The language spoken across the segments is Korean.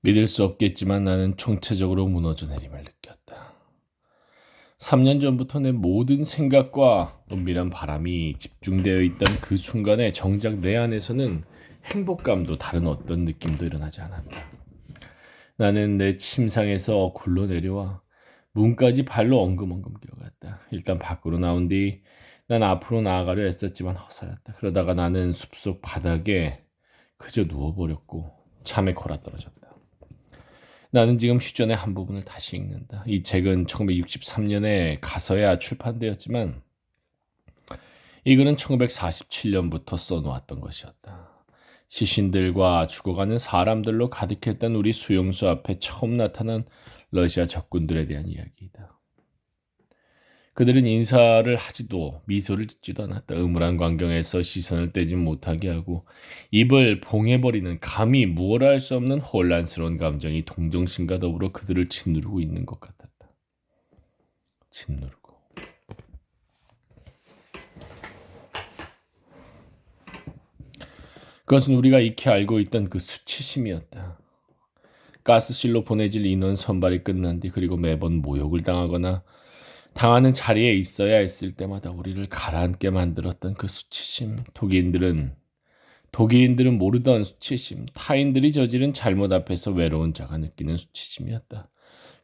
믿을 수 없겠지만 나는 총체적으로 무너져 내림을 느꼈다. 3년 전부터 내 모든 생각과 은밀한 바람이 집중되어 있던 그 순간에 정작 내 안에서는 행복감도 다른 어떤 느낌도 일어나지 않았다. 나는 내 침상에서 굴러 내려와 문까지 발로 엉금엉금 기어갔다. 일단 밖으로 나온 뒤 난 앞으로 나아가려 애썼지만 허사였다. 그러다가 나는 숲속 바닥에 그저 누워버렸고 잠에 골아 떨어졌다. 나는 지금 휴전의 한 부분을 다시 읽는다. 이 책은 1963년에 가서야 출판되었지만 이 글은 1947년부터 써놓았던 것이었다. 시신들과 죽어가는 사람들로 가득했던 우리 수용소 앞에 처음 나타난 러시아 적군들에 대한 이야기이다. 그들은 인사를 하지도 미소를 짓지도 않았다. 음울한 광경에서 시선을 떼지 못하게 하고 입을 봉해버리는 감히 무엇라 할 수 없는 혼란스러운 감정이 동정심과 더불어 그들을 짓누르고 있는 것 같았다. 짓누르고. 그것은 우리가 익히 알고 있던 그 수치심이었다. 가스실로 보내질 인원 선발이 끝난 뒤 그리고 매번 모욕을 당하거나 당하는 자리에 있어야 했을 때마다 우리를 가라앉게 만들었던 그 수치심. 독일인들은 모르던 수치심. 타인들이 저지른 잘못 앞에서 외로운 자가 느끼는 수치심이었다.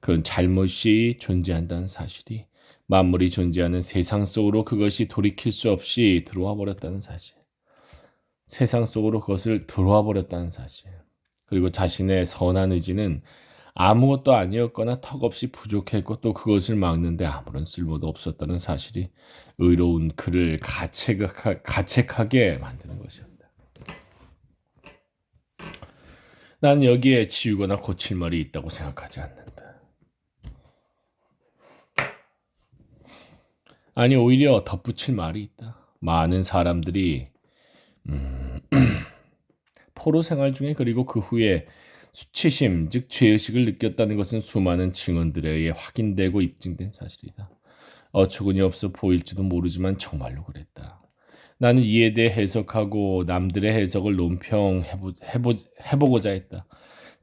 그런 잘못이 존재한다는 사실이 만물이 존재하는 세상 속으로 그것이 돌이킬 수 없이 들어와 버렸다는 사실. 세상 속으로 그것을 들어와 버렸다는 사실. 그리고 자신의 선한 의지는 아무것도 아니었거나 턱없이 부족했고 또 그것을 막는데 아무런 쓸모도 없었다는 사실이 의로운 그를 가책하게 만드는 것이었다. 난 여기에 지우거나 고칠 말이 있다고 생각하지 않는다. 아니 오히려 덧붙일 말이 있다. 많은 사람들이 포로 생활 중에 그리고 그 후에 수치심, 즉 죄의식을 느꼈다는 것은 수많은 증언들에 의해 확인되고 입증된 사실이다. 어처구니 없어 보일지도 모르지만 정말로 그랬다. 나는 이에 대해 해석하고 남들의 해석을 논평해보고자 했다.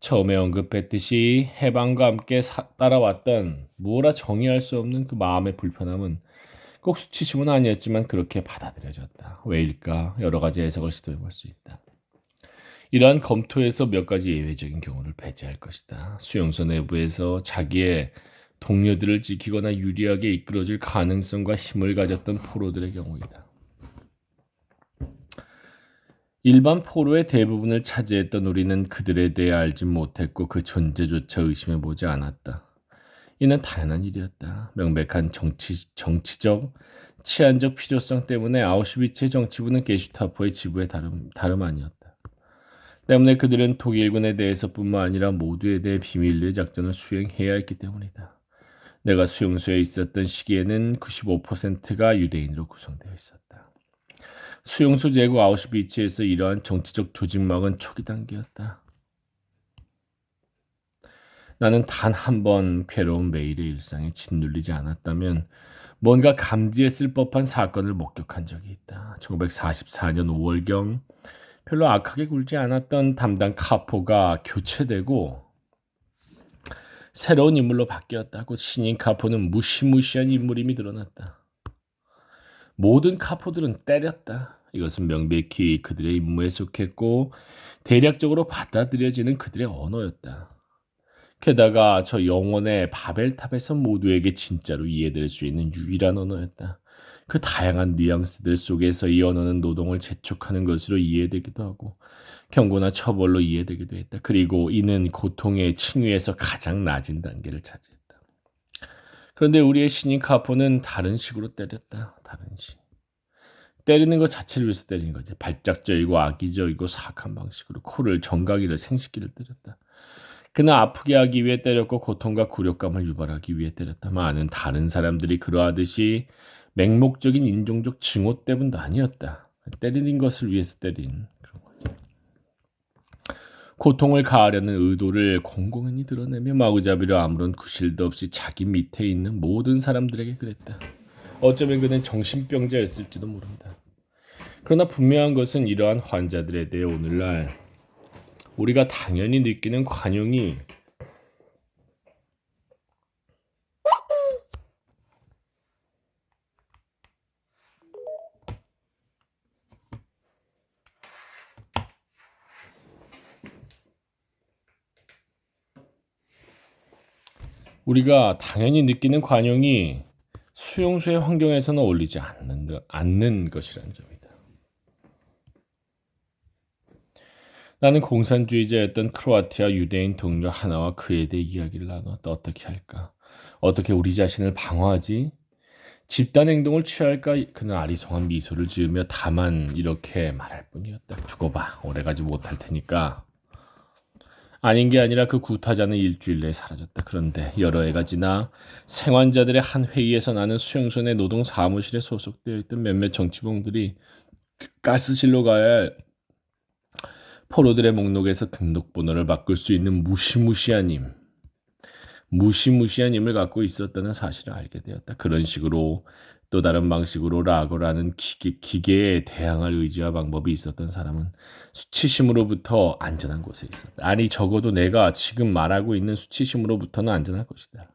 처음에 언급했듯이 해방과 함께 따라왔던 무엇라 정의할 수 없는 그 마음의 불편함은 꼭 수치심은 아니었지만 그렇게 받아들여졌다. 왜일까? 여러 가지 해석을 시도해볼 수 있다. 이러한 검토에서 몇 가지 예외적인 경우를 배제할 것이다. 수용소 내부에서 자기의 동료들을 지키거나 유리하게 이끌어줄 가능성과 힘을 가졌던 포로들의 경우이다. 일반 포로의 대부분을 차지했던 우리는 그들에 대해 알지 못했고 그 존재조차 의심해보지 않았다. 이는 당연한 일이었다. 명백한 정치적, 치안적 필요성 때문에 아우슈비츠의 정치부는 게슈타포의 지부의 다름 아니었다. 때문에 그들은 독일군에 대해서뿐만 아니라 모두에 대해 비밀리에 작전을 수행해야 했기 때문이다. 내가 수용소에 있었던 시기에는 95%가 유대인으로 구성되어 있었다. 수용소 제국 아우슈비츠에서 이러한 정치적 조직망은 초기 단계였다. 나는 단 한 번 괴로운 매일의 일상에 짓눌리지 않았다면 뭔가 감지했을 법한 사건을 목격한 적이 있다. 1944년 5월경 별로 악하게 굴지 않았던 담당 카포가 교체되고 새로운 인물로 바뀌었다고. 신인 카포는 무시무시한 인물임이 드러났다. 모든 카포들은 때렸다. 이것은 명백히 그들의 임무에 속했고 대략적으로 받아들여지는 그들의 언어였다. 게다가 저 영혼의 바벨탑에서 모두에게 진짜로 이해될 수 있는 유일한 언어였다. 그 다양한 뉘앙스들 속에서 이 언어는 노동을 재촉하는 것으로 이해되기도 하고 경고나 처벌로 이해되기도 했다. 그리고 이는 고통의 층위에서 가장 낮은 단계를 차지했다. 그런데 우리의 신인 카포는 다른 식으로 때렸다. 다른 식. 때리는 것 자체를 위해서 때리는 거지. 발작적이고 악의적이고 사악한 방식으로 코를 정강이를 생식기를 때렸다. 그는 아프게 하기 위해 때렸고 고통과 굴욕감을 유발하기 위해 때렸다. 많은 다른 사람들이 그러하듯이 맹목적인 인종적 증오 때문도 아니었다. 때리는 것을 위해서 때린 그런 거지. 고통을 가하려는 의도를 공공연히 드러내며 마구잡이로 아무런 구실도 없이 자기 밑에 있는 모든 사람들에게 그랬다. 어쩌면 그는 정신병자였을지도 모른다. 그러나 분명한 것은 이러한 환자들에 대해 오늘날 우리가 당연히 느끼는 관용이 수용소의 환경에서는 어울리지 않는 것이라는 점이다. 나는 공산주의자였던 크로아티아 유대인 동료 하나와 그에 대해 이야기를 나눴다. 어떻게 할까? 어떻게 우리 자신을 방어하지? 집단 행동을 취할까? 그는 아리송한 미소를 지으며 다만 이렇게 말할 뿐이었다. 두고 봐. 오래가지 못할 테니까. 아닌 게 아니라 그 구타자는 일주일 내에 사라졌다. 그런데 여러 해가 지나 생환자들의 한 회의에서 나는 수용소 내 노동 사무실에 소속되어 있던 몇몇 정치봉들이 가스실로 가야 할 포로들의 목록에서 등록번호를 바꿀 수 있는 무시무시한 힘을 갖고 있었다는 사실을 알게 되었다. 그런 식으로 또 다른 방식으로 라거라는 기계에 대항할 의지와 방법이 있었던 사람은 수치심으로부터 안전한 곳에 있었다. 아니 적어도 내가 지금 말하고 있는 수치심으로부터는 안전할 것이다.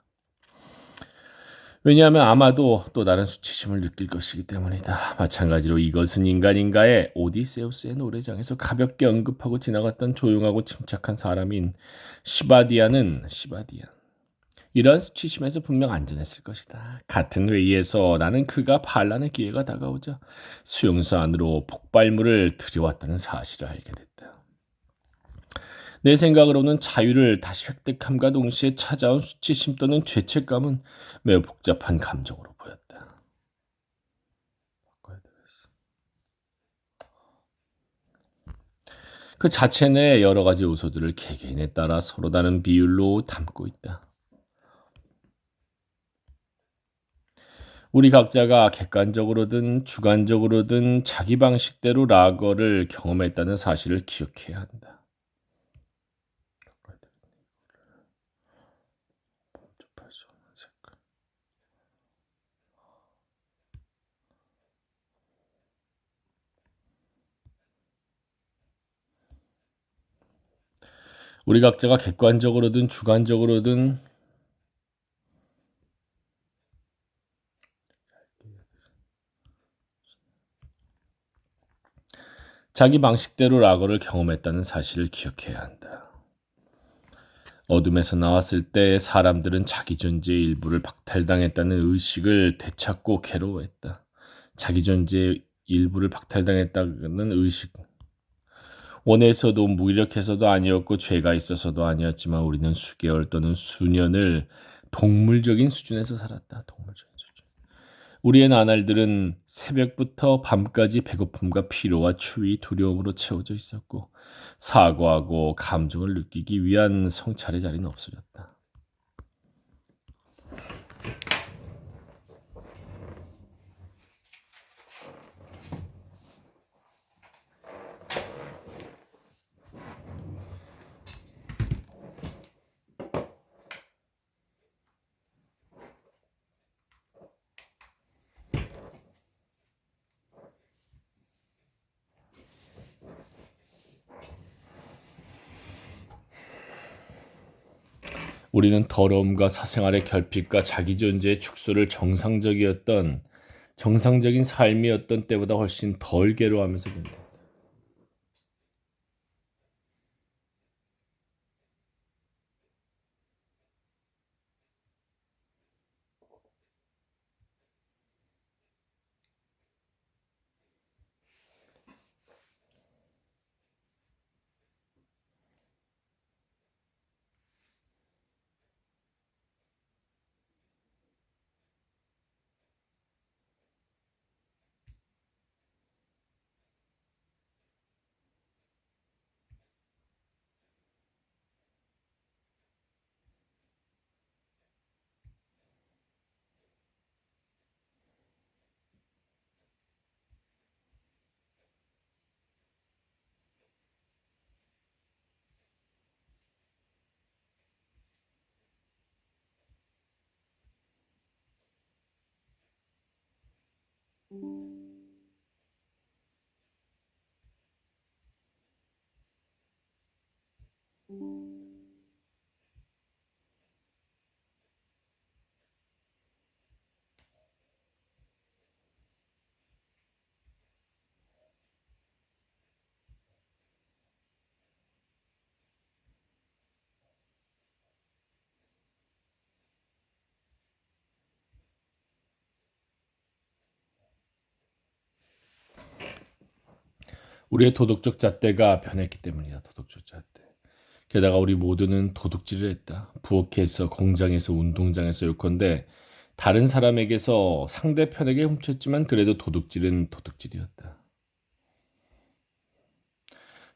왜냐하면 아마도 또 다른 수치심을 느낄 것이기 때문이다. 마찬가지로 이것은 인간인가의 오디세우스의 노래장에서 가볍게 언급하고 지나갔던 조용하고 침착한 사람인 시바디안. 이러한 수치심에서 분명 안전했을 것이다. 같은 회의에서 나는 그가 반란의 기회가 다가오자 수용소 안으로 폭발물을 들여왔다는 사실을 알게 됐다. 내 생각으로는 자유를 다시 획득함과 동시에 찾아온 수치심 또는 죄책감은 매우 복잡한 감정으로 보였다. 그 자체 내 여러 가지 요소들을 개개인에 따라 서로 다른 비율로 담고 있다. 우리 각자가 객관적으로든 주관적으로든 자기 방식대로 라거를 경험했다는 사실을 기억해야 한다. 우리 각자가 객관적으로든 주관적으로든 자기 방식대로 라거를 경험했다는 사실을 기억해야 한다. 어둠에서 나왔을 때 사람들은 자기 존재의 일부를 박탈당했다는 의식을 되찾고 괴로워했다. 자기 존재의 일부를 박탈당했다는 의식. 원해서도 무기력해서도 아니었고 죄가 있어서도 아니었지만 우리는 수개월 또는 수년을 동물적인 수준에서 살았다. 동물적인 수준. 우리의 나날들은 새벽부터 밤까지 배고픔과 피로와 추위, 두려움으로 채워져 있었고 사고하고 감정을 느끼기 위한 성찰의 자리는 없어졌다. 우리는 더러움과 사생활의 결핍과 자기 존재의 축소를 정상적인 삶이었던 때보다 훨씬 덜 괴로워하면서 본다. 우리의 도덕적 잣대가 변했기 때문이다. 도덕적 잣대. 게다가 우리 모두는 도둑질을 했다. 부엌에서, 공장에서, 운동장에서 요컨대 다른 사람에게서 상대편에게 훔쳤지만 그래도 도둑질은 도둑질이었다.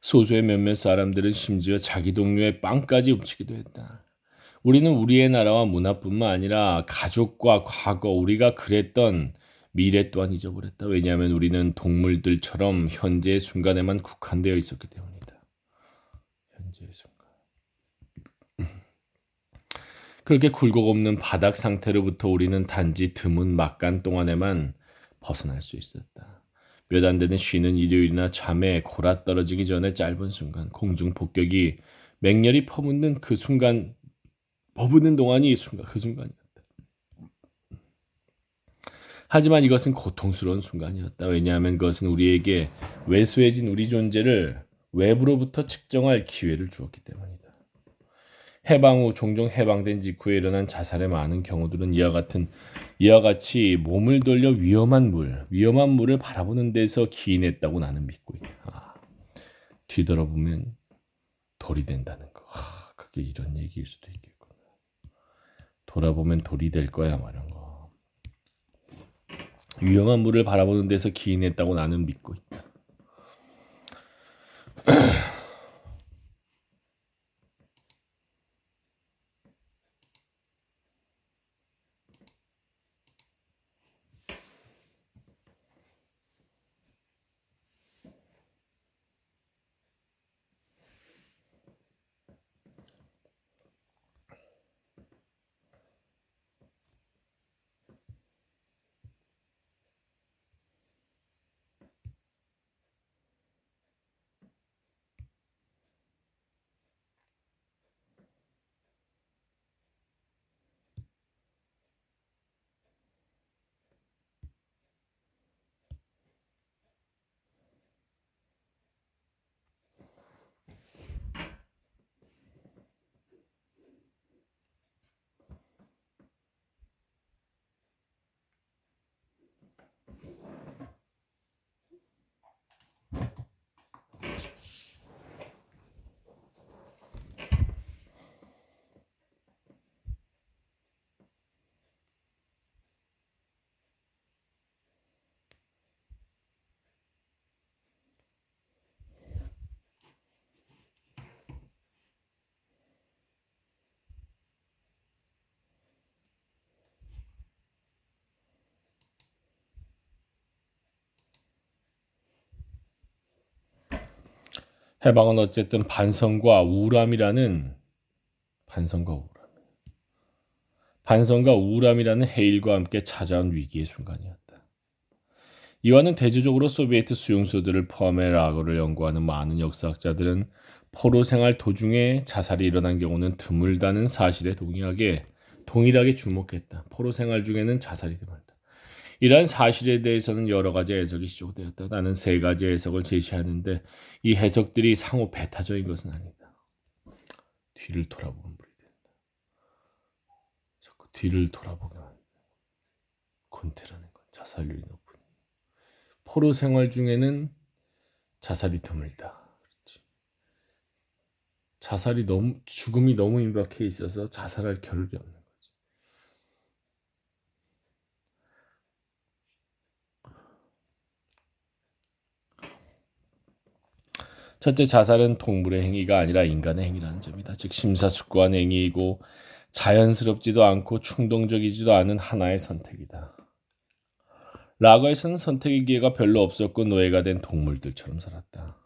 소수의 몇몇 사람들은 심지어 자기 동료의 빵까지 훔치기도 했다. 우리는 우리의 나라와 문화뿐만 아니라 가족과 과거, 우리가 그랬던 미래 또한 잊어버렸다. 왜냐하면 우리는 동물들처럼 현재의 순간에만 국한되어 있었기 때문이다. 현재의 순간. 그렇게 굴곡 없는 바닥 상태로부터 우리는 단지 드문 막간 동안에만 벗어날 수 있었다. 몇 안 되는 쉬는 일요일이나 잠에 골아 떨어지기 전에 짧은 순간, 공중 폭격이 맹렬히 퍼붓는 그 순간, 퍼붓는 동안이 그 순간이었다. 하지만 이것은 고통스러운 순간이었다. 왜냐하면 그것은 우리에게 왜소해진 우리 존재를 외부로부터 측정할 기회를 주었기 때문이다. 해방 후 종종 해방된 직후에 일어난 자살의 많은 경우들은 이와 같이 몸을 돌려 위험한 물을 바라보는 데서 기인했다고 나는 믿고 있다. 뒤돌아보면 돌이 된다는 거. 그게 이런 얘기일 수도 있겠구나. 돌아보면 돌이 될 거야 말한 거. 위험한 물을 바라보는 데서 기인했다고 나는 믿고 있다. 해방은 어쨌든 반성과 우울함이라는 해일과 함께 찾아온 위기의 순간이었다. 이와는 대조적으로 소비에트 수용소들을 포함해 라거를 연구하는 많은 역사학자들은 포로 생활 도중에 자살이 일어난 경우는 드물다는 사실에 동일하게 주목했다. 포로 생활 중에는 자살이 드물다. 이러한 사실에 대해서는 여러 가지 해석이 시도되었다. 나는 세 가지 해석을 제시하는데 이 해석들이 상호 배타적인 것은 아니다. 뒤를 돌아보면 불이 된다. 자꾸 뒤를 돌아보면 권태라는 건 자살률이 높은. 포로 생활 중에는 자살이 드물다. 죽음이 너무 임박해 있어서 자살할 겨를이 없는 거지. 첫째, 자살은 동물의 행위가 아니라 인간의 행위라는 점이다. 즉 심사숙고한 행위이고 자연스럽지도 않고 충동적이지도 않은 하나의 선택이다. 라거에서는 선택의 기회가 별로 없었고 노예가 된 동물들처럼 살았다.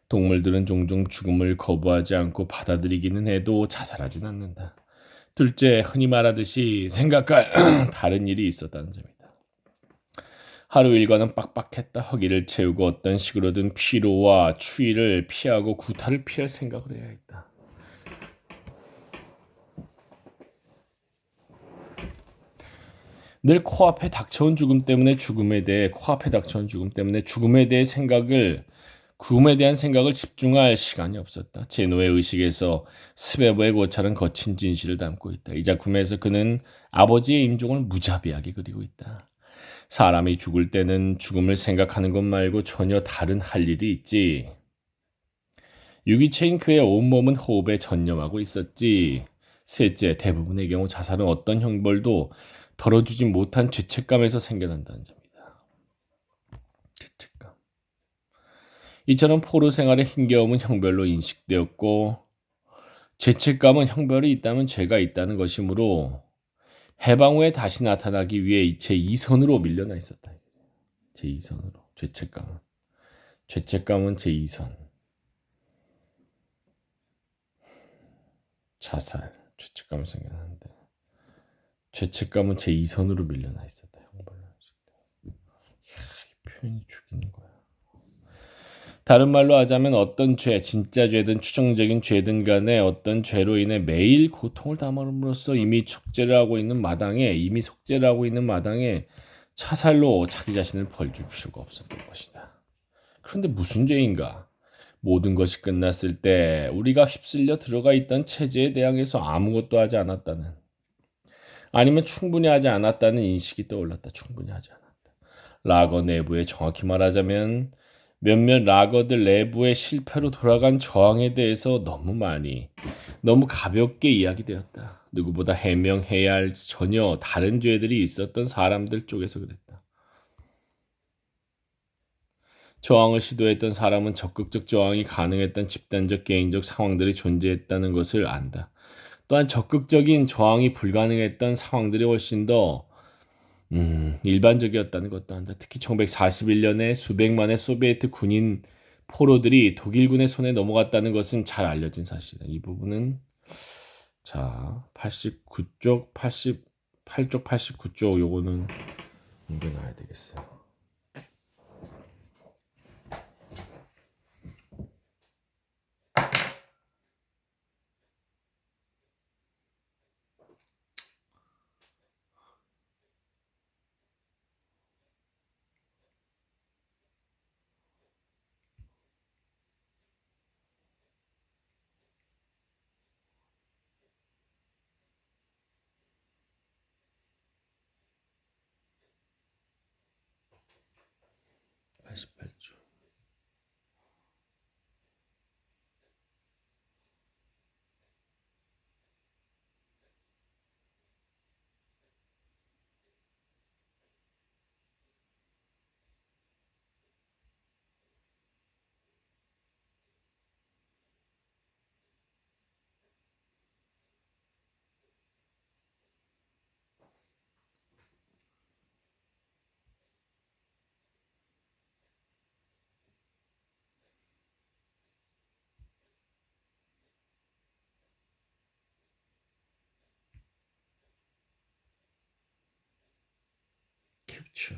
동물들은 종종 죽음을 거부하지 않고 받아들이기는 해도 자살하진 않는다. 둘째, 흔히 말하듯이 생각과 다른 일이 있었다는 점이다. 하루 일과는 빡빡했다. 허기를 채우고 어떤 식으로든 피로와 추위를 피하고 구타를 피할 생각을 해야 했다. 늘 코앞에 닥쳐온 죽음 때문에 죽음에 구음에 대한 생각을 집중할 시간이 없었다. 제노의 의식에서 스베버의 고찰은 거친 진실을 담고 있다. 이 작품에서 그는 아버지의 임종을 무자비하게 그리고 있다. 사람이 죽을 때는 죽음을 생각하는 것 말고 전혀 다른 할 일이 있지. 유기체인 그의 온몸은 호흡에 전념하고 있었지. 셋째, 대부분의 경우 자살은 어떤 형벌도 덜어주지 못한 죄책감에서 생겨난다는 점이다. 죄책감. 이처럼 포로 생활의 힘겨움은 형별로 인식되었고 죄책감은 형벌이 있다면 죄가 있다는 것이므로 해방 후에 다시 나타나기 위해 제2선으로 밀려나 있었다. 제2선으로. 죄책감은 제2선. 자살. 죄책감을 생겨나는데 죄책감은 제2선으로 밀려나 있었다. 형벌로. 이 표현이 죽이는 거야. 다른 말로 하자면 어떤 죄, 진짜 죄든 추정적인 죄든 간에 어떤 죄로 인해 매일 고통을 담음으로써 이미 속죄를 하고 있는 마당에 차살로 자기 자신을 벌줄 필요가 없었던 것이다. 그런데 무슨 죄인가? 모든 것이 끝났을 때 우리가 휩쓸려 들어가 있던 체제에 대항해서 아무것도 하지 않았다는, 아니면 충분히 하지 않았다는 인식이 떠올랐다. 충분히 하지 않았다. 락어 내부에 정확히 말하자면 몇몇 락어들 내부의 실패로 돌아간 저항에 대해서 너무 가볍게 이야기되었다. 누구보다 해명해야 할 전혀 다른 죄들이 있었던 사람들 쪽에서 그랬다. 저항을 시도했던 사람은 적극적 저항이 가능했던 집단적 개인적 상황들이 존재했다는 것을 안다. 또한 적극적인 저항이 불가능했던 상황들이 훨씬 더 일반적이었다는 것도 한다. 특히 1941년에 수백만의 소비에트 군인 포로들이 독일군의 손에 넘어갔다는 것은 잘 알려진 사실이다. 이 부분은 자 89쪽, 88쪽, 89쪽 요거는 옮겨놔야 되겠어요. 팔 쪽 그렇죠.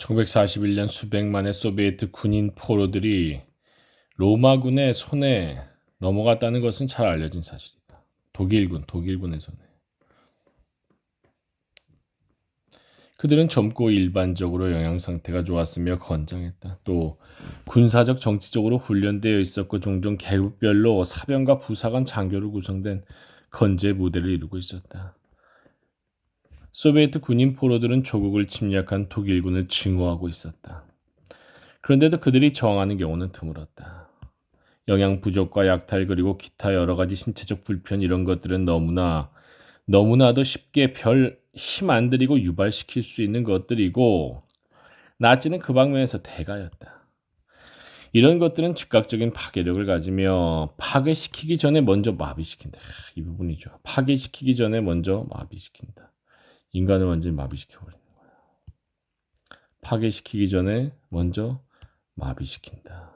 1941년 수백만의 소비에트 군인 포로들이 로마군의 손에 넘어갔다는 것은 잘 알려진 사실이다. 독일군의 손에. 그들은 젊고 일반적으로 영양 상태가 좋았으며 건장했다. 또 군사적 정치적으로 훈련되어 있었고 종종 계급별로 사병과 부사관 장교로 구성된 건재 부대를 이루고 있었다. 소비에트 군인 포로들은 조국을 침략한 독일군을 증오하고 있었다. 그런데도 그들이 저항하는 경우는 드물었다. 영양 부족과 약탈 그리고 기타 여러 가지 신체적 불편 이런 것들은 너무나도 쉽게 별 힘 안 들이고 유발시킬 수 있는 것들이고 나치는 그 방면에서 대가였다. 이런 것들은 즉각적인 파괴력을 가지며 파괴시키기 전에 먼저 마비시킨다. 이 부분이죠. 파괴시키기 전에 먼저 마비시킨다. 인간을 완전히 마비시켜버리는 거야. 파괴시키기 전에 먼저 마비시킨다.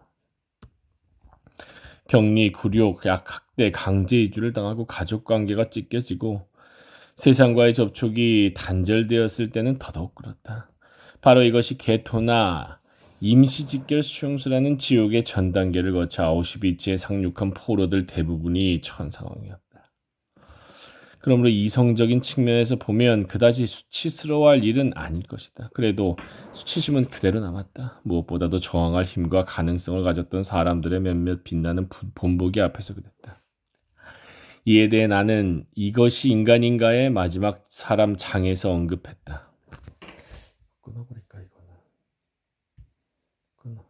격리, 굴욕, 학대, 강제 이주를 당하고 가족관계가 찢겨지고 세상과의 접촉이 단절되었을 때는 더더욱 그렇다. 바로 이것이 게토나 임시직결 수용소라는 지옥의 전 단계를 거쳐 아우슈비츠에 상륙한 포로들 대부분이 처한 상황이었다. 그러므로 이성적인 측면에서 보면 그다지 수치스러워할 일은 아닐 것이다. 그래도 수치심은 그대로 남았다. 무엇보다도 저항할 힘과 가능성을 가졌던 사람들의 몇몇 빛나는 본보기 앞에서 그랬다. 이에 대해 나는 이것이 인간인가의 마지막 사람 장에서 언급했다. 끊어버릴까 이거는. 끊어.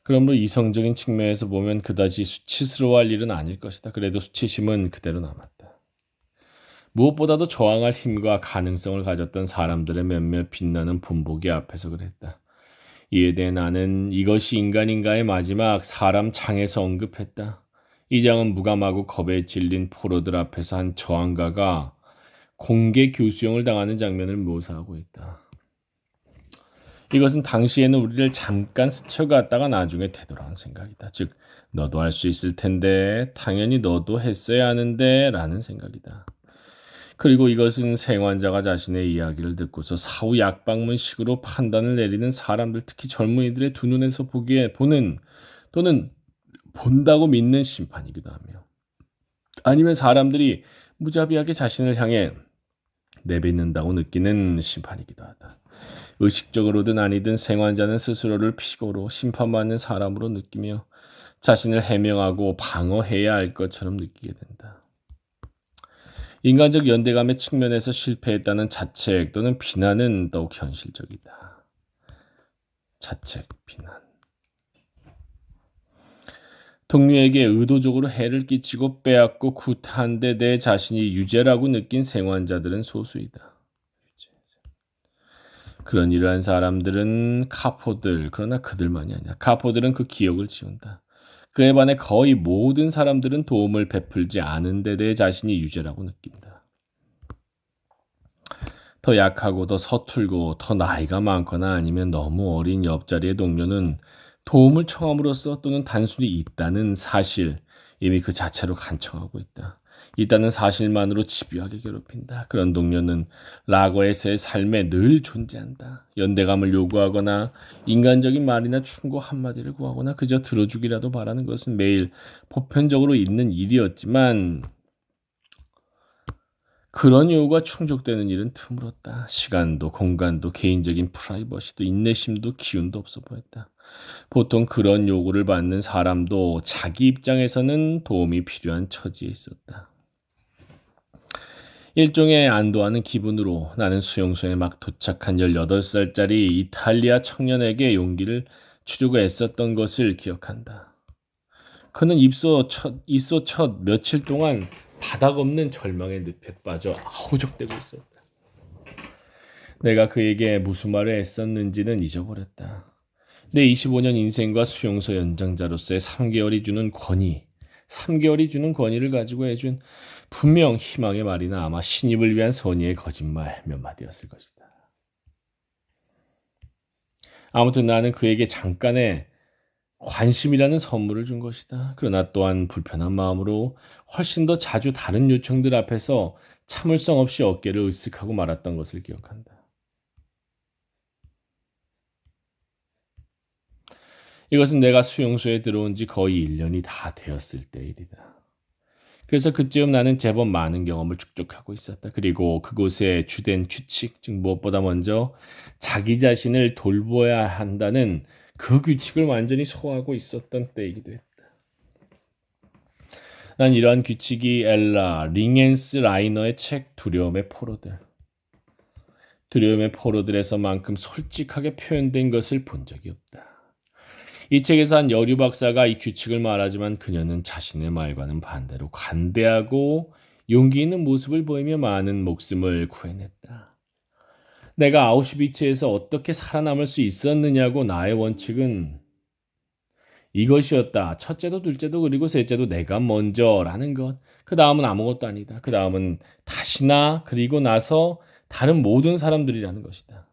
그러므로 이성적인 측면에서 보면 그다지 수치스러워할 일은 아닐 것이다. 그래도 수치심은 그대로 남았다. 무엇보다도 저항할 힘과 가능성을 가졌던 사람들의 몇몇 빛나는 본보기 앞에서 그랬다. 이에 대해 나는 이것이 인간인가의 마지막 사람 장에서 언급했다. 이 장은 무감하고 겁에 질린 포로들 앞에서 한 저항가가 공개 교수형을 당하는 장면을 묘사하고 있다. 이것은 당시에는 우리를 잠깐 스쳐갔다가 나중에 되돌아온 생각이다. 즉, 너도 할 수 있을 텐데, 당연히 너도 했어야 하는데 라는 생각이다. 그리고 이것은 생환자가 자신의 이야기를 듣고서 사후 약방문식으로 판단을 내리는 사람들, 특히 젊은이들의 두 눈에서 보기에 보는 또는 본다고 믿는 심판이기도 하며 아니면 사람들이 무자비하게 자신을 향해 내뱉는다고 느끼는 심판이기도 하다. 의식적으로든 아니든 생환자는 스스로를 피고로 심판받는 사람으로 느끼며 자신을 해명하고 방어해야 할 것처럼 느끼게 된다. 인간적 연대감의 측면에서 실패했다는 자책 또는 비난은 더욱 현실적이다. 자책, 비난. 동료에게 의도적으로 해를 끼치고 빼앗고 구타한 데 내 자신이 유죄라고 느낀 생환자들은 소수이다. 그런 일을 한 사람들은 카포들, 그러나 그들만이 아니야. 카포들은 그 기억을 지운다. 그에 반해 거의 모든 사람들은 도움을 베풀지 않은 데 대해 자신이 유죄라고 느낀다. 더 약하고 더 서툴고 더 나이가 많거나 아니면 너무 어린 옆자리의 동료는 도움을 청함으로써 또는 단순히 있다는 사실, 이미 그 자체로 간청하고 있다. 있다는 사실만으로 집요하게 괴롭힌다. 그런 동료는 라거에서의 삶에 늘 존재한다. 연대감을 요구하거나 인간적인 말이나 충고 한마디를 구하거나 그저 들어주기라도 바라는 것은 매일 보편적으로 있는 일이었지만 그런 요구가 충족되는 일은 드물었다. 시간도 공간도 개인적인 프라이버시도 인내심도 기운도 없어 보였다. 보통 그런 요구를 받는 사람도 자기 입장에서는 도움이 필요한 처지에 있었다. 일종의 안도하는 기분으로 나는 수용소에 막 도착한 18살짜리 이탈리아 청년에게 용기를 주려고 애썼던 것을 기억한다. 그는 있어 첫 며칠 동안 바닥 없는 절망의 늪에 빠져 허우적대고 있었다. 내가 그에게 무슨 말을 애썼는지는 잊어버렸다. 내 25년 인생과 수용소 연장자로서의 3개월이 주는 권위를 가지고 해준 분명 희망의 말이나 아마 신입을 위한 선의의 거짓말 몇 마디였을 것이다. 아무튼 나는 그에게 잠깐의 관심이라는 선물을 준 것이다. 그러나 또한 불편한 마음으로 훨씬 더 자주 다른 요청들 앞에서 참을성 없이 어깨를 으쓱하고 말았던 것을 기억한다. 이것은 내가 수용소에 들어온 지 거의 1년이 다 되었을 때 일이다. 그래서 그쯤 나는 제법 많은 경험을 축적하고 있었다. 그리고 그곳의 주된 규칙, 즉 무엇보다 먼저 자기 자신을 돌보아야 한다는 그 규칙을 완전히 소화하고 있었던 때이기도 했다. 난 이러한 규칙이 엘라 링앤스 라이너의 책 두려움의 포로들에서만큼 솔직하게 표현된 것을 본 적이 없다. 이 책에서 한 여류 박사가 이 규칙을 말하지만 그녀는 자신의 말과는 반대로 관대하고 용기 있는 모습을 보이며 많은 목숨을 구해냈다. 내가 아우슈비츠에서 어떻게 살아남을 수 있었느냐고 나의 원칙은 이것이었다. 첫째도 둘째도 그리고 셋째도 내가 먼저라는 것. 그 다음은 아무것도 아니다. 그 다음은 다시나 그리고 나서 다른 모든 사람들이라는 것이다.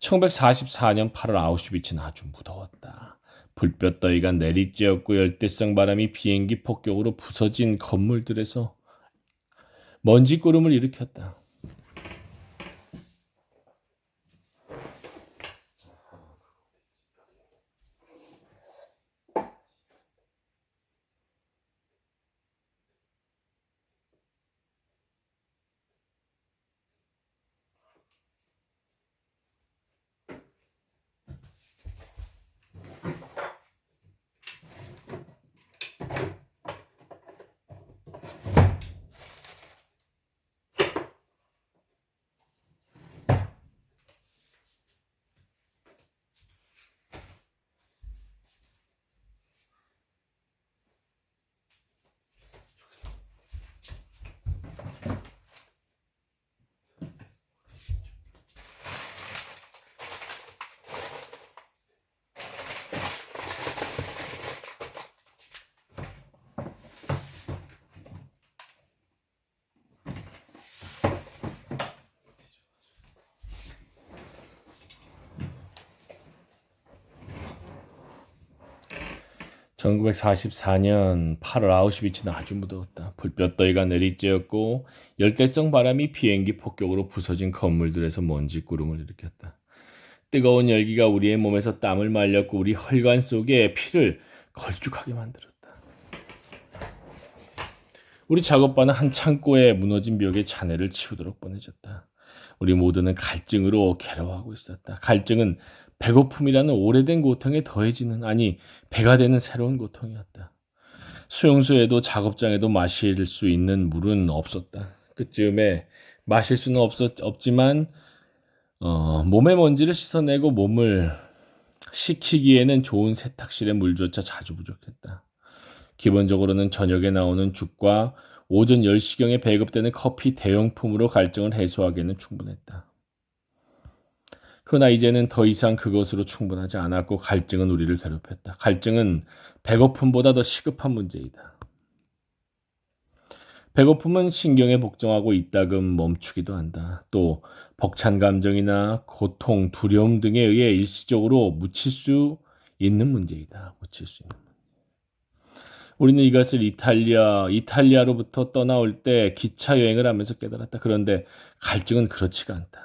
1944년 8월 아우슈비츠는 아주 무더웠다. 불볕 더위가 내리쬐었고 열대성 바람이 비행기 폭격으로 부서진 건물들에서 먼지 구름을 일으켰다. (1944년 8월) 아우슈비츠는 아주 무더웠다. 불볕 더위가 내리쬐었고 열대성 바람이 비행기 폭격으로 부서진 건물들에서 먼지 구름을 일으켰다. 뜨거운 열기가 우리의 몸에서 땀을 말렸고 우리 혈관 속에 피를 걸쭉하게 만들었다. 우리 작업반은 한 창고에 무너진 벽에 잔해를 치우도록 보내졌다. 우리 모두는 갈증으로 괴로워하고 있었다. 갈증은 배고픔이라는 오래된 고통에 더해지는, 아니 배가 되는 새로운 고통이었다. 수용소에도 작업장에도 마실 수 있는 물은 없었다. 그쯤에 마실 수는 없지만 몸의 먼지를 씻어내고 몸을 식히기에는 좋은 세탁실의 물조차 자주 부족했다. 기본적으로는 저녁에 나오는 죽과 오전 10시경에 배급되는 커피 대용품으로 갈증을 해소하기에는 충분했다. 그러나 이제는 더 이상 그것으로 충분하지 않았고 갈증은 우리를 괴롭혔다. 갈증은 배고픔보다 더 시급한 문제이다. 배고픔은 신경에 복종하고 이따금 멈추기도 한다. 또 벅찬 감정이나 고통, 두려움 등에 의해 일시적으로 묻힐 수 있는 문제이다. 우리는 이것을 이탈리아로부터 떠나올 때 기차 여행을 하면서 깨달았다. 그런데 갈증은 그렇지가 않다.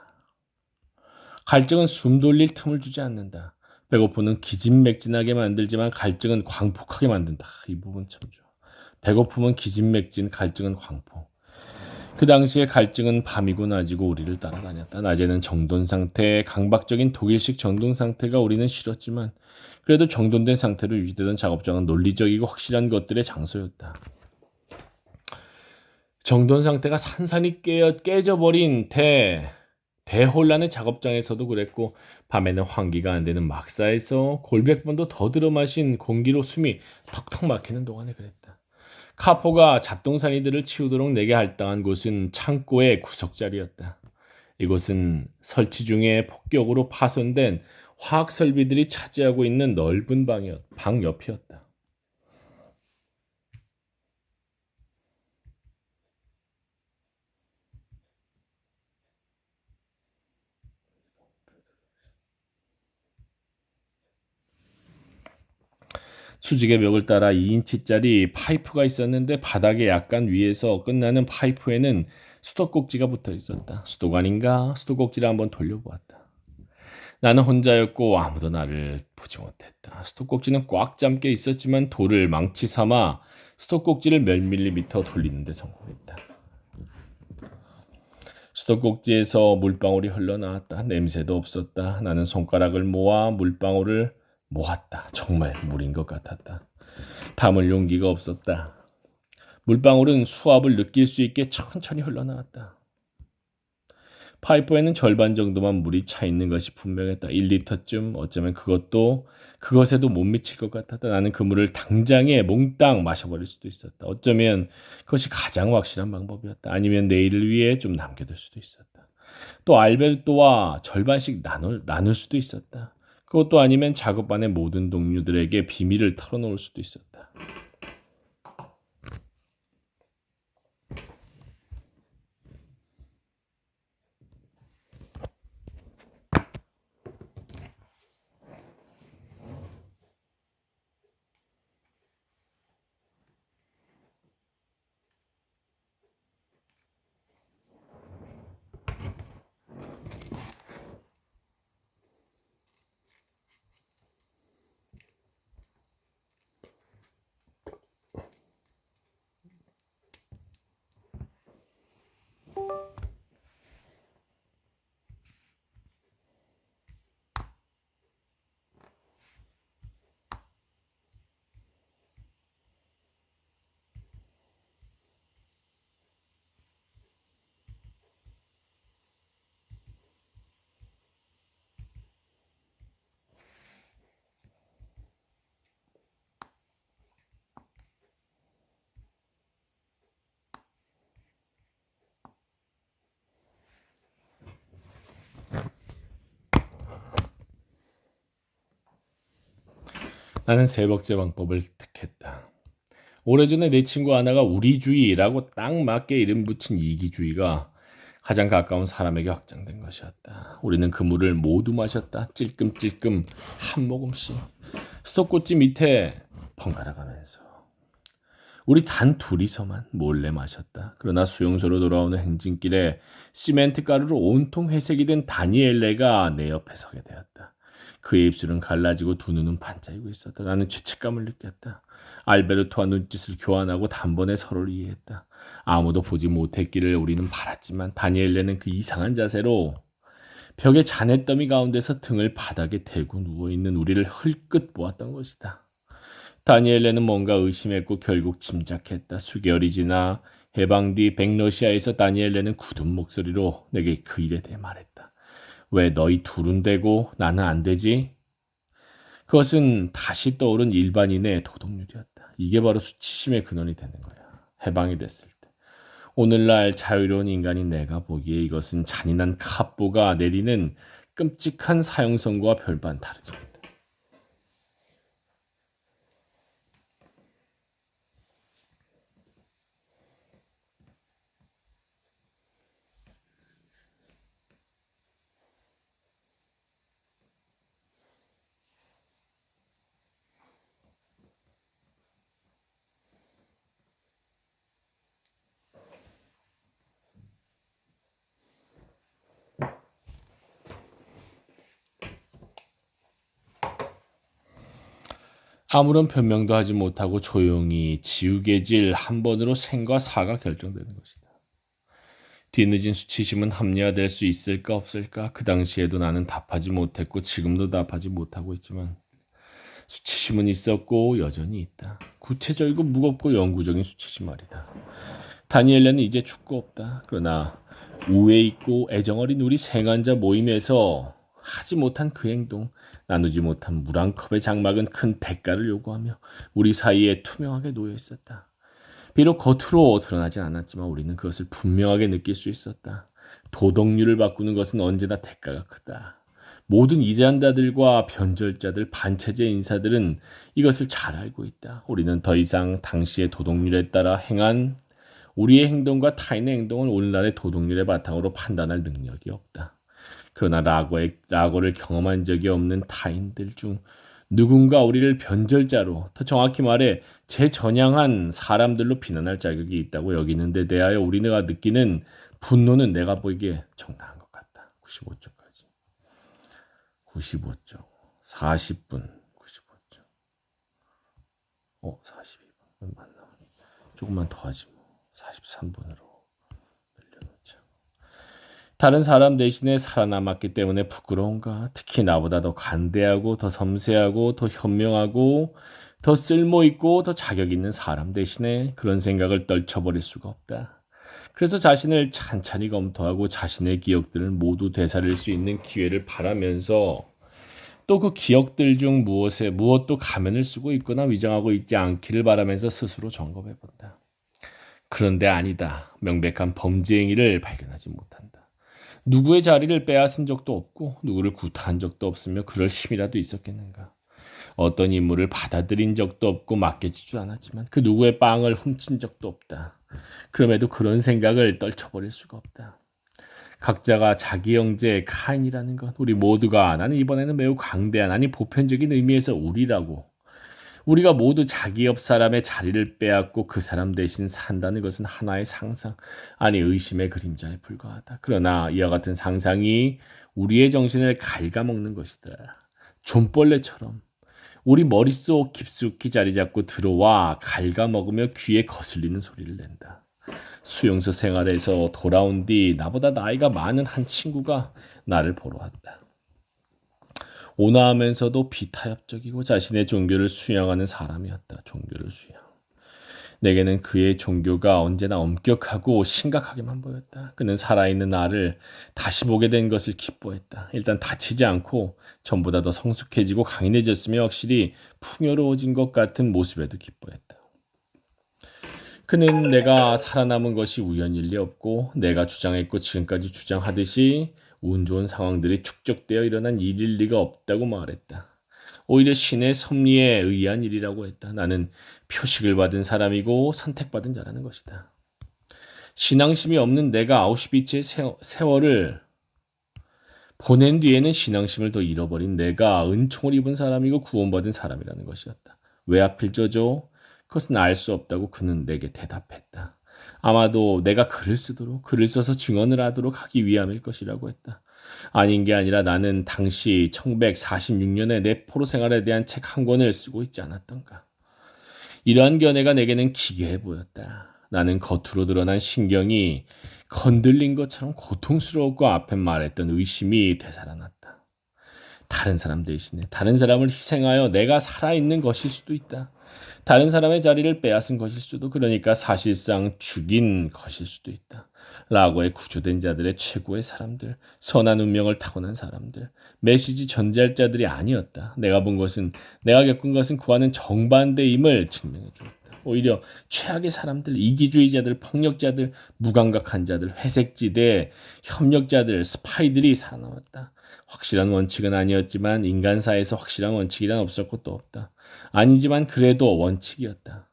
갈증은 숨 돌릴 틈을 주지 않는다. 배고픔은 기진맥진하게 만들지만 갈증은 광폭하게 만든다. 이 부분 참 좋아. 배고픔은 기진맥진, 갈증은 광폭. 그 당시에 갈증은 밤이고 낮이고 우리를 따라다녔다. 낮에는 정돈 상태, 강박적인 독일식 정돈 상태가 우리는 싫었지만 그래도 정돈된 상태로 유지되던 작업장은 논리적이고 확실한 것들의 장소였다. 정돈 상태가 산산이 깨져버린 대혼란의 작업장에서도 그랬고 밤에는 환기가 안 되는 막사에서 골백번도 더 들어마신 공기로 숨이 턱턱 막히는 동안에 그랬다. 카포가 잡동사니들을 치우도록 내게 할당한 곳은 창고의 구석자리였다. 이곳은 설치 중에 폭격으로 파손된 화학 설비들이 차지하고 있는 넓은 방 옆이었다. 수직의 벽을 따라 2인치짜리 파이프가 있었는데 바닥에 약간 위에서 끝나는 파이프에는 수도꼭지가 붙어 있었다. 수도관인가? 수도꼭지를 한번 돌려보았다. 나는 혼자였고 아무도 나를 보지 못했다. 수도꼭지는 꽉 잠겨 있었지만 돌을 망치 삼아 수도꼭지를 몇 밀리미터 돌리는 데 성공했다. 수도꼭지에서 물방울이 흘러나왔다. 냄새도 없었다. 나는 손가락을 모아 물방울을 모았다. 정말 물인 것 같았다. 담을 용기가 없었다. 물방울은 수압을 느낄 수 있게 천천히 흘러나왔다. 파이프에는 절반 정도만 물이 차 있는 것이 분명했다. 1리터쯤 어쩌면 그것에도 못 미칠 것 같았다. 나는 그 물을 당장에 몽땅 마셔버릴 수도 있었다. 어쩌면 그것이 가장 확실한 방법이었다. 아니면 내일을 위해 좀 남겨둘 수도 있었다. 또 알베르토와 절반씩 나눌 수도 있었다. 그것도 아니면 작업반의 모든 동료들에게 비밀을 털어놓을 수도 있었다. 나는 세 번째 방법을 택했다. 오래전에 내 친구 하나가 우리주의라고 딱 맞게 이름 붙인 이기주의가 가장 가까운 사람에게 확장된 것이었다. 우리는 그 물을 모두 마셨다. 찔끔찔끔 한 모금씩. 수도꼭지 밑에 번갈아 가면서. 우리 단 둘이서만 몰래 마셨다. 그러나 수용소로 돌아오는 행진길에 시멘트 가루로 온통 회색이 된 다니엘레가 내 옆에 서게 되었다. 그의 입술은 갈라지고 두 눈은 반짝이고 있었다. 나는 죄책감을 느꼈다. 알베르토와 눈짓을 교환하고 단번에 서로를 이해했다. 아무도 보지 못했기를 우리는 바랐지만 다니엘레는 그 이상한 자세로 벽의 잔해더미 가운데서 등을 바닥에 대고 누워있는 우리를 흘끗 보았던 것이다. 다니엘레는 뭔가 의심했고 결국 짐작했다. 수개월이 지나 해방 뒤 백러시아에서 다니엘레는 굳은 목소리로 내게 그 일에 대해 말했다. 왜 너희 둘은 되고 나는 안 되지? 그것은 다시 떠오른 일반인의 도덕률이었다. 이게 바로 수치심의 근원이 되는 거야. 해방이 됐을 때. 오늘날 자유로운 인간인 내가 보기에 이것은 잔인한 카보가 내리는 끔찍한 사형선고와 별반 다르지 않다. 아무런 변명도 하지 못하고 조용히 지우개질 한 번으로 생과 사가 결정되는 것이다. 뒤늦은 수치심은 합리화될 수 있을까 없을까? 그 당시에도 나는 답하지 못했고 지금도 답하지 못하고 있지만 수치심은 있었고 여전히 있다. 구체적이고 무겁고 영구적인 수치심 말이다. 다니엘레는 이제 죽고 없다. 그러나 우애 있고 애정어린 우리 생환자 모임에서 하지 못한 그 행동, 나누지 못한 물 한 컵의 장막은 큰 대가를 요구하며 우리 사이에 투명하게 놓여 있었다. 비록 겉으로 드러나지 않았지만 우리는 그것을 분명하게 느낄 수 있었다. 도덕률을 바꾸는 것은 언제나 대가가 크다. 모든 이단자들과 변절자들, 반체제 인사들은 이것을 잘 알고 있다. 우리는 더 이상 당시의 도덕률에 따라 행한 우리의 행동과 타인의 행동을 오늘날의 도덕률의 바탕으로 판단할 능력이 없다. 그러나 라고를 경험한 적이 없는 타인들 중 누군가 우리를 변절자로, 더 정확히 말해 제전향한 사람들로 비난할 자격이 있다고 여기는데 대하여 우리가 느끼는 분노는 내가 보기에 정당한 것 같다. 95초까지. 95초. 40분. 95초. 42분. 얼마 안 남았네. 조금만 더 하지 뭐. 43분으로 늘려놓자. 다른 사람 대신에 살아남았기 때문에 부끄러운가? 특히 나보다 더 간대하고 더 섬세하고 더 현명하고 더 쓸모있고 더 자격 있는 사람 대신에 그런 생각을 떨쳐버릴 수가 없다. 그래서 자신을 찬찬히 검토하고 자신의 기억들을 모두 되살릴 수 있는 기회를 바라면서 또 그 기억들 중 무엇도 가면을 쓰고 있거나 위장하고 있지 않기를 바라면서 스스로 점검해 본다. 그런데 아니다. 명백한 범죄 행위를 발견하지 못한다. 누구의 자리를 빼앗은 적도 없고 누구를 구타한 적도 없으며 그럴 힘이라도 있었겠는가. 어떤 임무를 받아들인 적도 없고 맡겨지지도 않았지만 그 누구의 빵을 훔친 적도 없다. 그럼에도 그런 생각을 떨쳐버릴 수가 없다. 각자가 자기 형제 카인이라는 것, 우리 모두가 나는 이번에는 매우 강대한 아니 보편적인 의미에서 우리가 모두 자기 옆 사람의 자리를 빼앗고 그 사람 대신 산다는 것은 하나의 상상, 아니 의심의 그림자에 불과하다. 그러나 이와 같은 상상이 우리의 정신을 갉아먹는 것이다. 좀벌레처럼 우리 머릿속 깊숙이 자리 잡고 들어와 갉아먹으며 귀에 거슬리는 소리를 낸다. 수용소 생활에서 돌아온 뒤 나보다 나이가 많은 한 친구가 나를 보러 왔다. 온화하면서도 비타협적이고 자신의 종교를 수양하는 사람이었다. 종교를 수양. 내게는 그의 종교가 언제나 엄격하고 심각하게만 보였다. 그는 살아있는 나를 다시 보게 된 것을 기뻐했다. 일단 다치지 않고 전보다 더 성숙해지고 강인해졌으며 확실히 풍요로워진 것 같은 모습에도 기뻐했다. 그는 내가 살아남은 것이 우연일 리 없고 내가 주장했고 지금까지 주장하듯이 운 좋은 상황들이 축적되어 일어난 일일 리가 없다고 말했다. 오히려 신의 섭리에 의한 일이라고 했다. 나는 표식을 받은 사람이고 선택받은 자라는 것이다. 신앙심이 없는 내가 아우슈비츠의 세월을 보낸 뒤에는 신앙심을 더 잃어버린 내가 은총을 입은 사람이고 구원받은 사람이라는 것이었다. 왜 하필 저죠? 그것은 알 수 없다고 그는 내게 대답했다. 아마도 내가 글을 써서 증언을 하도록 하기 위함일 것이라고 했다. 아닌 게 아니라 나는 당시 1946년에 내 포로 생활에 대한 책 한 권을 쓰고 있지 않았던가. 이러한 견해가 내게는 기괴해 보였다. 나는 겉으로 드러난 신경이 건들린 것처럼 고통스러웠고 앞에 말했던 의심이 되살아났다. 다른 사람 대신에 다른 사람을 희생하여 내가 살아있는 것일 수도 있다. 다른 사람의 자리를 빼앗은 것일 수도, 그러니까 사실상 죽인 것일 수도 있다. 라고에 구조된 자들의 최고의 사람들, 선한 운명을 타고난 사람들, 메시지 전제할 자들이 아니었다. 내가 겪은 것은 그와는 정반대임을 증명해 주었다. 오히려 최악의 사람들, 이기주의자들, 폭력자들, 무감각한 자들, 회색지대, 협력자들, 스파이들이 살아남았다. 확실한 원칙은 아니었지만 인간사에서 확실한 원칙이란 없었고 또 없다. 아니지만 그래도 원칙이었다.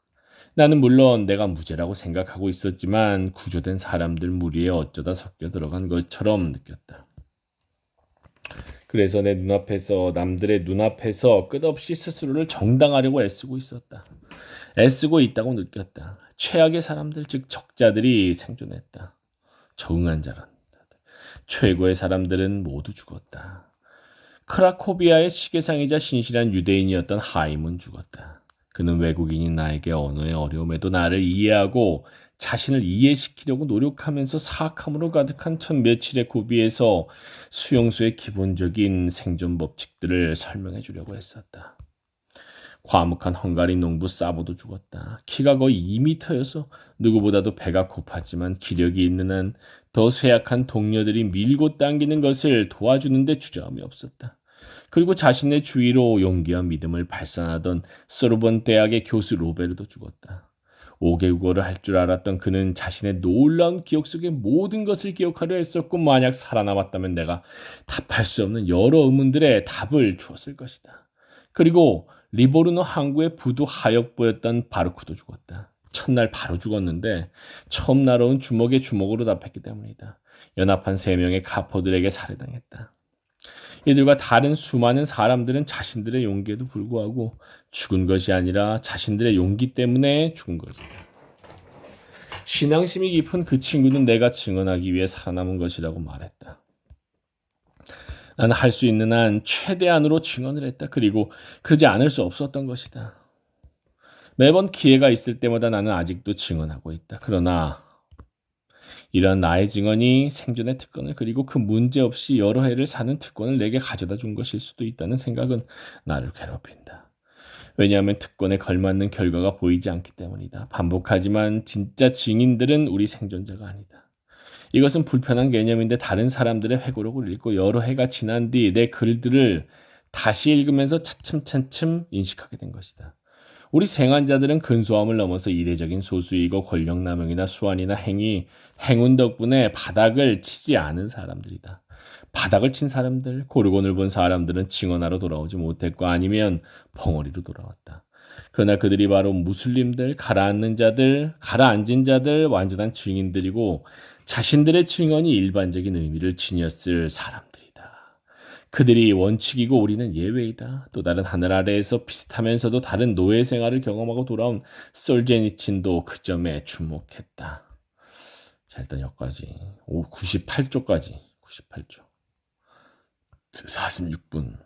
나는 물론 내가 무죄라고 생각하고 있었지만 구조된 사람들 무리에 어쩌다 섞여 들어간 것처럼 느꼈다. 그래서 내 눈앞에서 남들의 눈앞에서 끝없이 스스로를 정당하려고 애쓰고 있었다. 애쓰고 있다고 느꼈다. 최악의 사람들 즉 적자들이 생존했다. 적응한 자란 최고의 사람들은 모두 죽었다. 크라코비아의 시계상이자 신실한 유대인이었던 하임은 죽었다. 그는 외국인인 나에게 언어의 어려움에도 나를 이해하고 자신을 이해시키려고 노력하면서 사악함으로 가득한 천 며칠의 고비에서 수용소의 기본적인 생존 법칙들을 설명해 주려고 했었다. 과묵한 헝가리 농부 사보도 죽었다. 키가 거의 2미터여서 누구보다도 배가 고팠지만 기력이 있는 한 더 쇠약한 동료들이 밀고 당기는 것을 도와주는데 주저함이 없었다. 그리고 자신의 주위로 용기와 믿음을 발산하던 소르본 대학의 교수 로베르도 죽었다. 5개국어를 할 줄 알았던 그는 자신의 놀라운 기억 속에 모든 것을 기억하려 했었고 만약 살아남았다면 내가 답할 수 없는 여러 의문들의 답을 주었을 것이다. 그리고 리보르노 항구의 부두 하역보였던 바르쿠도 죽었다. 첫날 바로 죽었는데 처음 날아온 주먹에 주먹으로 답했기 때문이다. 연합한 3명의 카포들에게 살해당했다. 이들과 다른 수많은 사람들은 자신들의 용기에도 불구하고 죽은 것이 아니라 자신들의 용기 때문에 죽은 것이다. 신앙심이 깊은 그 친구는 내가 증언하기 위해 살아남은 것이라고 말했다. 나는 할 수 있는 한 최대한으로 증언을 했다. 그리고 그러지 않을 수 없었던 것이다. 매번 기회가 있을 때마다 나는 아직도 증언하고 있다. 그러나 이런 나의 증언이 생존의 특권을 그리고 그 문제없이 여러 해를 사는 특권을 내게 가져다 준 것일 수도 있다는 생각은 나를 괴롭힌다. 왜냐하면 특권에 걸맞는 결과가 보이지 않기 때문이다. 반복하지만 진짜 증인들은 우리 생존자가 아니다. 이것은 불편한 개념인데 다른 사람들의 회고록을 읽고 여러 해가 지난 뒤 내 글들을 다시 읽으면서 차츰차츰 인식하게 된 것이다. 우리 생환자들은 근소함을 넘어서 이례적인 소수이고 권력남용이나 수완이나 행운 덕분에 바닥을 치지 않은 사람들이다. 바닥을 친 사람들, 고르곤을 본 사람들은 증언하러 돌아오지 못했고 아니면 벙어리로 돌아왔다. 그러나 그들이 바로 무슬림들, 가라앉은 자들, 완전한 증인들이고 자신들의 증언이 일반적인 의미를 지녔을 사람들이다. 그들이 원칙이고 우리는 예외이다. 또 다른 하늘 아래에서 비슷하면서도 다른 노예 생활을 경험하고 돌아온 솔제니친도 그 점에 주목했다. 자, 일단 여기까지 98조까지 98조 46분